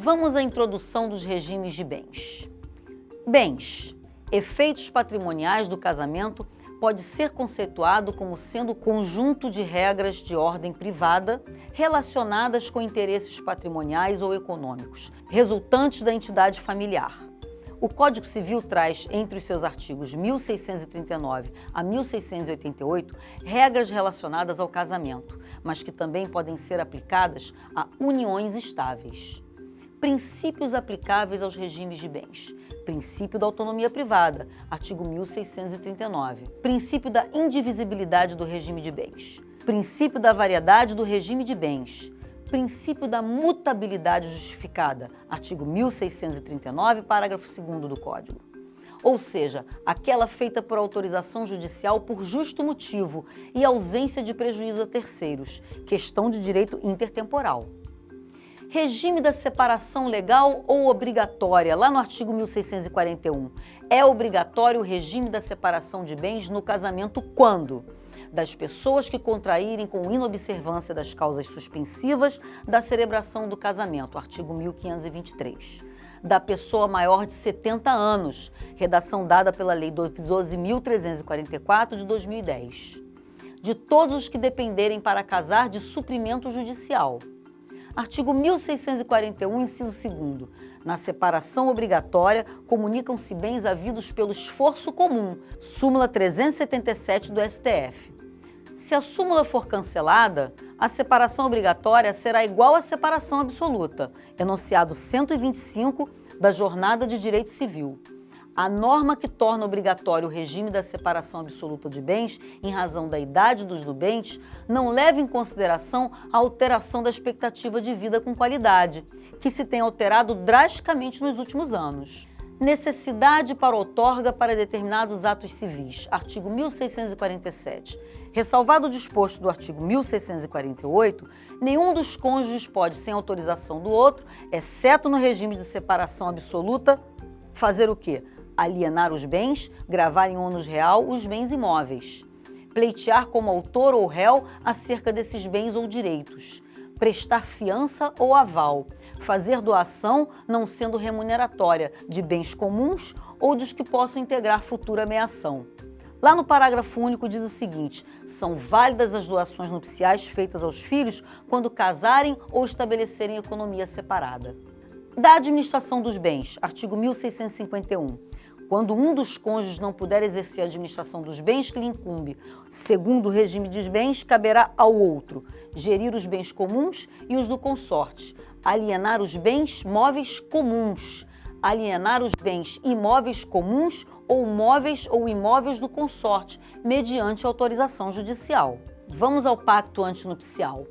Vamos à introdução dos regimes de bens. Bens. Efeitos patrimoniais do casamento pode ser conceituado como sendo conjunto de regras de ordem privada relacionadas com interesses patrimoniais ou econômicos, resultantes da entidade familiar. O Código Civil traz, entre os seus artigos 1639 a 1688, regras relacionadas ao casamento, mas que também podem ser aplicadas a uniões estáveis. Princípios aplicáveis aos regimes de bens. Princípio da autonomia privada, artigo 1639. Princípio da indivisibilidade do regime de bens. Princípio da variedade do regime de bens. Princípio da mutabilidade justificada, artigo 1639, parágrafo 2º do Código. Ou seja, aquela feita por autorização judicial por justo motivo e ausência de prejuízo a terceiros, questão de direito intertemporal. Regime da separação legal ou obrigatória, lá no artigo 1641. É obrigatório o regime da separação de bens no casamento quando? Das pessoas que contraírem com inobservância das causas suspensivas da celebração do casamento, artigo 1523. Da pessoa maior de 70 anos, redação dada pela Lei 12.344 de 2010. De todos os que dependerem para casar de suprimento judicial. Artigo 1641, inciso 2º. Na separação obrigatória, comunicam-se bens havidos pelo esforço comum, súmula 377 do STF. Se a súmula for cancelada, a separação obrigatória será igual à separação absoluta, enunciado 125 da Jornada de Direito Civil. A norma que torna obrigatório o regime da separação absoluta de bens, em razão da idade dos nubentes, não leva em consideração a alteração da expectativa de vida com qualidade, que se tem alterado drasticamente nos últimos anos. Necessidade para outorga para determinados atos civis, artigo 1647. Ressalvado o disposto do artigo 1648, nenhum dos cônjuges pode, sem autorização do outro, exceto no regime de separação absoluta, fazer o quê? Alienar os bens, gravar em ônus real os bens imóveis, pleitear como autor ou réu acerca desses bens ou direitos, prestar fiança ou aval, fazer doação não sendo remuneratória de bens comuns ou dos que possam integrar futura meação. Lá no parágrafo único diz o seguinte: são válidas as doações nupciais feitas aos filhos quando casarem ou estabelecerem economia separada. Da administração dos bens, artigo 1651. Quando um dos cônjuges não puder exercer a administração dos bens que lhe incumbe, segundo o regime dos bens, caberá ao outro gerir os bens comuns e os do consorte, alienar os bens móveis comuns, alienar os bens imóveis comuns ou móveis ou imóveis do consorte, mediante autorização judicial. Vamos ao pacto antinupcial.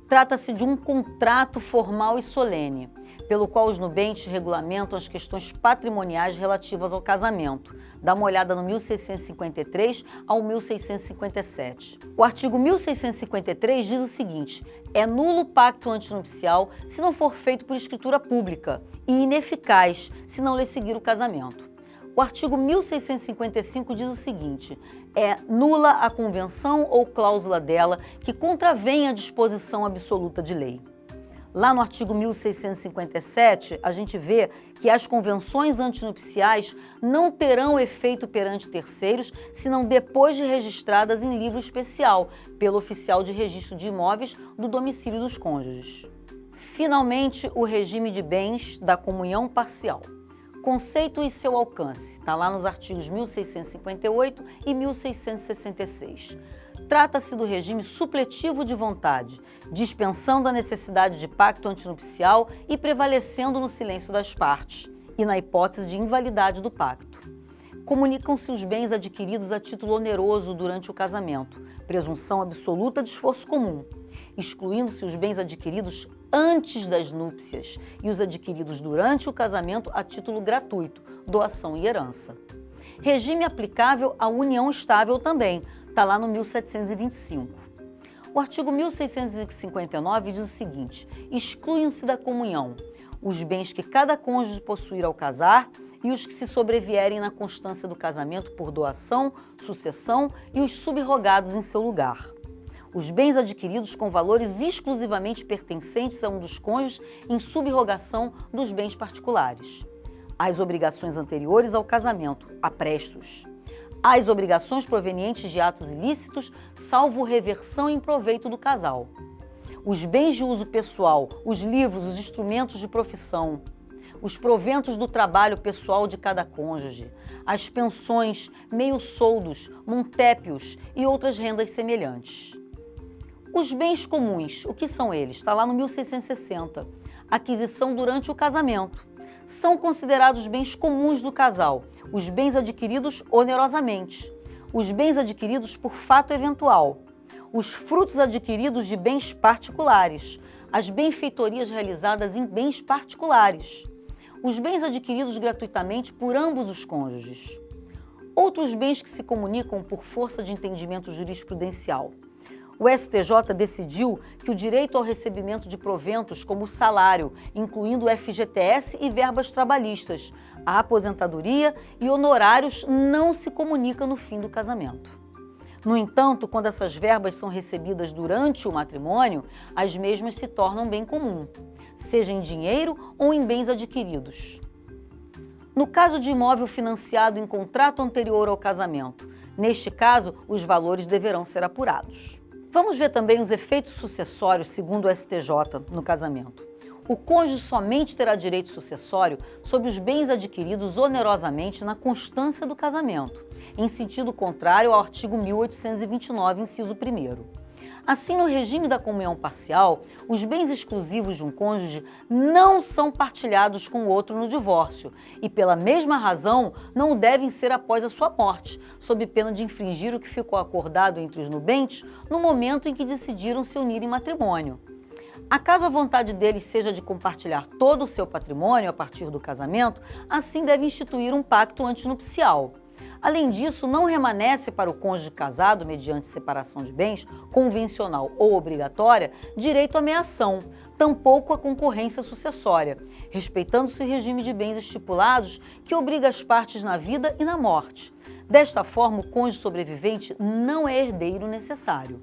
Trata-se de um contrato formal e solene, pelo qual os nubentes regulamentam as questões patrimoniais relativas ao casamento. Dá uma olhada no 1653 ao 1657. O artigo 1653 diz o seguinte: é nulo o pacto antinupcial se não for feito por escritura pública e ineficaz se não lhe seguir o casamento. O artigo 1655 diz o seguinte: é nula a convenção ou cláusula dela que contravém a disposição absoluta de lei. Lá no artigo 1657, a gente vê que as convenções antinupciais não terão efeito perante terceiros, senão depois de registradas em livro especial, pelo oficial de registro de imóveis do domicílio dos cônjuges. Finalmente, o regime de bens da comunhão parcial. Conceito e seu alcance, está lá nos artigos 1658 e 1666. Trata-se do regime supletivo de vontade, dispensando a necessidade de pacto antinupcial e prevalecendo no silêncio das partes, e na hipótese de invalidade do pacto. Comunicam-se os bens adquiridos a título oneroso durante o casamento, presunção absoluta de esforço comum, excluindo-se os bens adquiridos antes das núpcias e os adquiridos durante o casamento a título gratuito, doação e herança. Regime aplicável à união estável também, está lá no 1725. O artigo 1659 diz o seguinte: excluem-se da comunhão os bens que cada cônjuge possuir ao casar e os que se sobrevierem na constância do casamento por doação, sucessão e os subrogados em seu lugar. os bens adquiridos com valores exclusivamente pertencentes a um dos cônjuges em subrogação dos bens particulares. As obrigações anteriores ao casamento, aprestos. As obrigações provenientes de atos ilícitos, salvo reversão em proveito do casal. Os bens de uso pessoal, os livros, os instrumentos de profissão, os proventos do trabalho pessoal de cada cônjuge, as pensões, meio-soldos, montépios e outras rendas semelhantes. Os bens comuns, o que são eles? Está lá no 1660. Aquisição durante o casamento. São considerados bens comuns do casal, os bens adquiridos onerosamente, os bens adquiridos por fato eventual, os frutos adquiridos de bens particulares, as benfeitorias realizadas em bens particulares, os bens adquiridos gratuitamente por ambos os cônjuges. Outros bens que se comunicam por força de entendimento jurisprudencial. O STJ decidiu que o direito ao recebimento de proventos como o salário, incluindo o FGTS e verbas trabalhistas, a aposentadoria e honorários, não se comunica no fim do casamento. No entanto, quando essas verbas são recebidas durante o matrimônio, as mesmas se tornam bem comum, seja em dinheiro ou em bens adquiridos. No caso de imóvel financiado em contrato anterior ao casamento, neste caso, os valores deverão ser apurados. Vamos ver também os efeitos sucessórios segundo o STJ no casamento. O cônjuge somente terá direito sucessório sobre os bens adquiridos onerosamente na constância do casamento, em sentido contrário ao artigo 1829, inciso 1º. Assim, no regime da comunhão parcial, os bens exclusivos de um cônjuge não são partilhados com o outro no divórcio e, pela mesma razão, não devem ser após a sua morte, sob pena de infringir o que ficou acordado entre os nubentes no momento em que decidiram se unir em matrimônio. Acaso a vontade deles seja de compartilhar todo o seu patrimônio a partir do casamento, assim deve instituir um pacto antinupcial. Além disso, não remanesce para o cônjuge casado, mediante separação de bens, convencional ou obrigatória, direito à meação, tampouco a concorrência sucessória, respeitando-se o regime de bens estipulados que obriga as partes na vida e na morte. Desta forma, o cônjuge sobrevivente não é herdeiro necessário.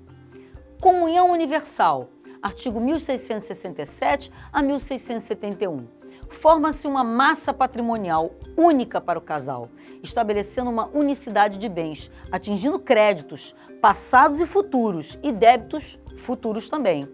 Comunhão universal, artigo 1667 a 1671. Forma-se uma massa patrimonial única para o casal, estabelecendo uma unicidade de bens, atingindo créditos passados e futuros e débitos futuros também.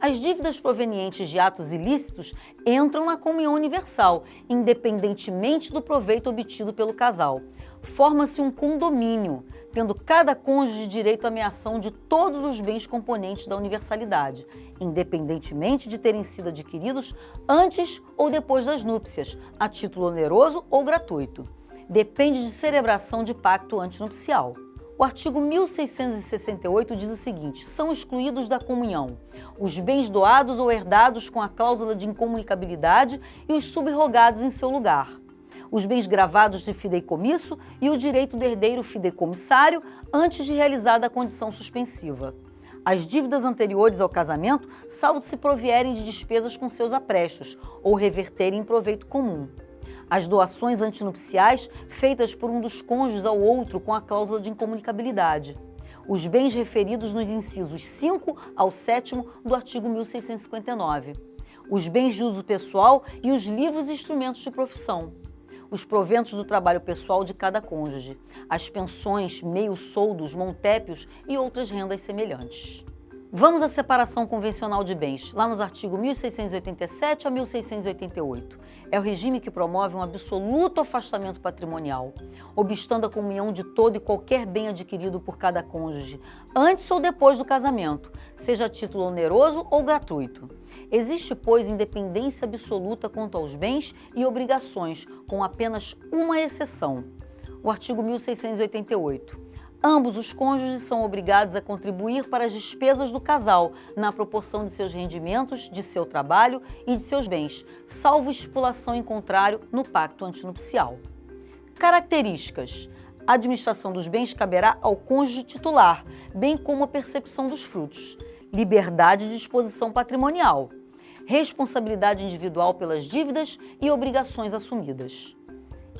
As dívidas provenientes de atos ilícitos entram na comunhão universal, independentemente do proveito obtido pelo casal. Forma-se um condomínio, tendo cada cônjuge direito à meação de todos os bens componentes da universalidade, independentemente de terem sido adquiridos antes ou depois das núpcias, a título oneroso ou gratuito. Depende de celebração de pacto antinupcial. O artigo 1668 diz o seguinte: são excluídos da comunhão os bens doados ou herdados com a cláusula de incomunicabilidade e os subrogados em seu lugar, os bens gravados de fideicomisso e o direito do herdeiro fideicomissário antes de realizada a condição suspensiva. As dívidas anteriores ao casamento, salvo se provierem de despesas com seus aprestos ou reverterem em proveito comum. As doações antinupciais feitas por um dos cônjuges ao outro com a cláusula de incomunicabilidade. Os bens referidos nos incisos 5 ao 7º do artigo 1659. Os bens de uso pessoal e os livros e instrumentos de profissão. Os proventos do trabalho pessoal de cada cônjuge, as pensões, meio-soldos, montépios e outras rendas semelhantes. Vamos à separação convencional de bens, lá nos artigos 1687 a 1688. É o regime que promove um absoluto afastamento patrimonial, obstando a comunhão de todo e qualquer bem adquirido por cada cônjuge, antes ou depois do casamento, seja a título oneroso ou gratuito. Existe, pois, independência absoluta quanto aos bens e obrigações, com apenas uma exceção. O artigo 1688. Ambos os cônjuges são obrigados a contribuir para as despesas do casal, na proporção de seus rendimentos, de seu trabalho e de seus bens, salvo estipulação em contrário no pacto antinupcial. Características. A administração dos bens caberá ao cônjuge titular, bem como a percepção dos frutos. Liberdade de disposição patrimonial. Responsabilidade individual pelas dívidas e obrigações assumidas.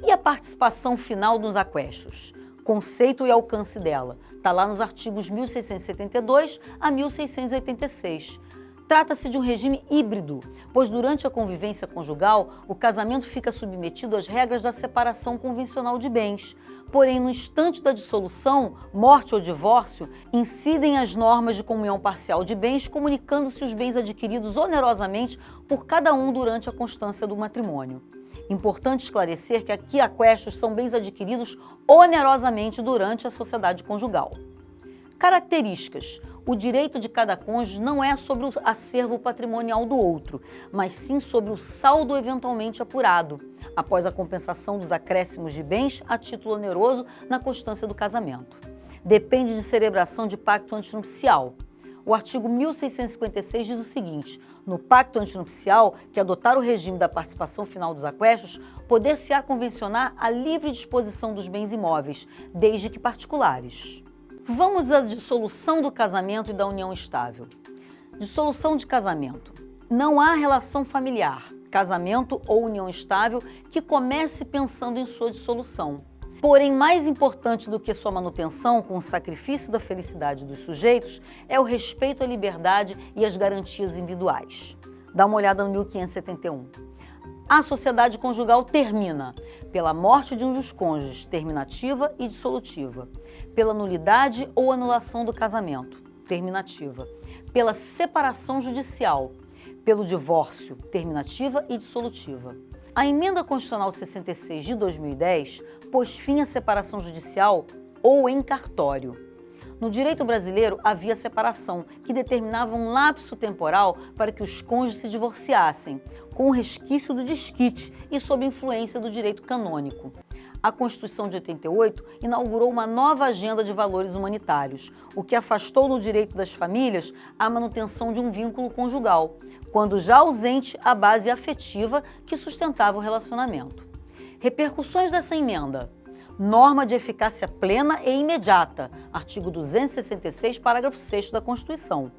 E a participação final nos aquestos? Conceito e alcance dela. Está lá nos artigos 1672 a 1686. Trata-se de um regime híbrido, pois durante a convivência conjugal, o casamento fica submetido às regras da separação convencional de bens. Porém, no instante da dissolução, morte ou divórcio, incidem as normas de comunhão parcial de bens, comunicando-se os bens adquiridos onerosamente por cada um durante a constância do matrimônio. Importante esclarecer que aqui aquestos são bens adquiridos onerosamente durante a sociedade conjugal. Características. O direito de cada cônjuge não é sobre o acervo patrimonial do outro, mas sim sobre o saldo eventualmente apurado, após a compensação dos acréscimos de bens a título oneroso na constância do casamento. Depende de celebração de pacto antinupcial. O artigo 1656 diz o seguinte: no pacto antinupcial, que adotar o regime da participação final dos aquestos, poder-se-á convencionar a livre disposição dos bens imóveis, desde que particulares. Vamos à dissolução do casamento e da união estável. Dissolução de casamento. Não há relação familiar, casamento ou união estável que comece pensando em sua dissolução. Porém, mais importante do que sua manutenção com o sacrifício da felicidade dos sujeitos é o respeito à liberdade e às garantias individuais. Dá uma olhada no 1571. A sociedade conjugal termina pela morte de um dos cônjuges, terminativa e dissolutiva, pela nulidade ou anulação do casamento, terminativa, pela separação judicial, pelo divórcio, terminativa e dissolutiva. A Emenda Constitucional 66 de 2010 pôs fim à separação judicial ou em cartório. No direito brasileiro havia separação, que determinava um lapso temporal para que os cônjuges se divorciassem, com o resquício do desquite e sob influência do direito canônico. A Constituição de 88 inaugurou uma nova agenda de valores humanitários, o que afastou do direito das famílias a manutenção de um vínculo conjugal, quando já ausente a base afetiva que sustentava o relacionamento. Repercussões dessa emenda. Norma de eficácia plena e imediata, artigo 266, parágrafo 6º da Constituição.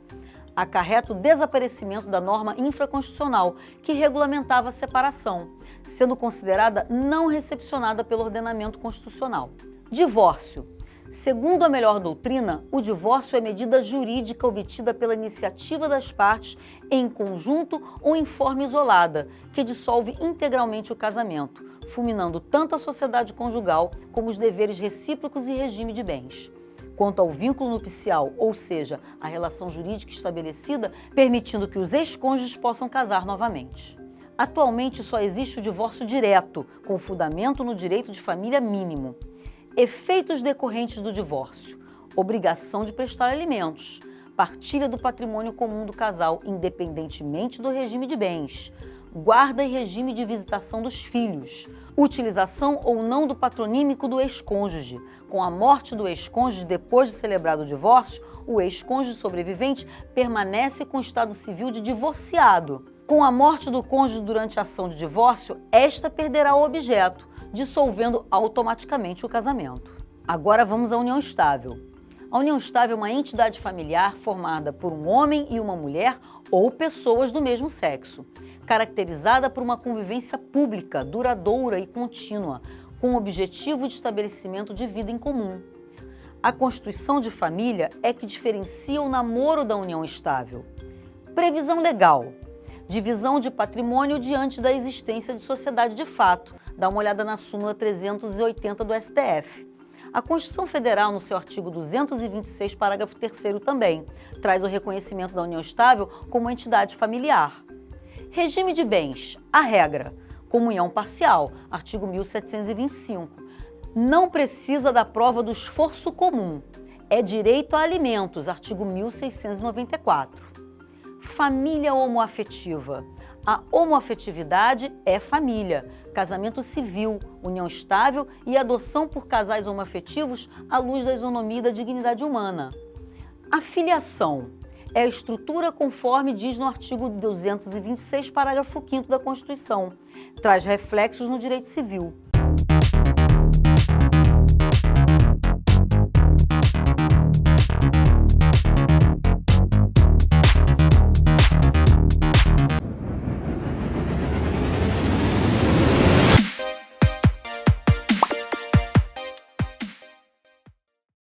Acarreta o desaparecimento da norma infraconstitucional que regulamentava a separação, sendo considerada não recepcionada pelo ordenamento constitucional. Divórcio. Segundo a melhor doutrina, o divórcio é medida jurídica obtida pela iniciativa das partes em conjunto ou em forma isolada, que dissolve integralmente o casamento, fulminando tanto a sociedade conjugal como os deveres recíprocos e regime de bens. Quanto ao vínculo nupcial, ou seja, a relação jurídica estabelecida, permitindo que os ex-cônjuges possam casar novamente. Atualmente só existe o divórcio direto, com fundamento no direito de família mínimo. Efeitos decorrentes do divórcio: obrigação de prestar alimentos, partilha do patrimônio comum do casal, independentemente do regime de bens, guarda e regime de visitação dos filhos, utilização ou não do patronímico do ex-cônjuge. Com a morte do ex-cônjuge depois de celebrado o divórcio, o ex-cônjuge sobrevivente permanece com o estado civil de divorciado. Com a morte do cônjuge durante a ação de divórcio, esta perderá o objeto, dissolvendo automaticamente o casamento. Agora vamos à união estável. A união estável é uma entidade familiar formada por um homem e uma mulher ou pessoas do mesmo sexo, caracterizada por uma convivência pública, duradoura e contínua, com o objetivo de estabelecimento de vida em comum. A constituição de família é que diferencia o namoro da união estável. Previsão legal. Divisão de patrimônio diante da existência de sociedade de fato. Dá uma olhada na súmula 380 do STF. A Constituição Federal, no seu artigo 226, parágrafo 3º também, traz o reconhecimento da união estável como entidade familiar. Regime de bens. A regra. Comunhão parcial. Artigo 1725. Não precisa da prova do esforço comum. É direito a alimentos. Artigo 1694. Família homoafetiva. A homoafetividade é família, casamento civil, união estável e adoção por casais homoafetivos à luz da isonomia e da dignidade humana. A filiação é a estrutura conforme diz no artigo 226, parágrafo 5º da Constituição. Traz reflexos no direito civil.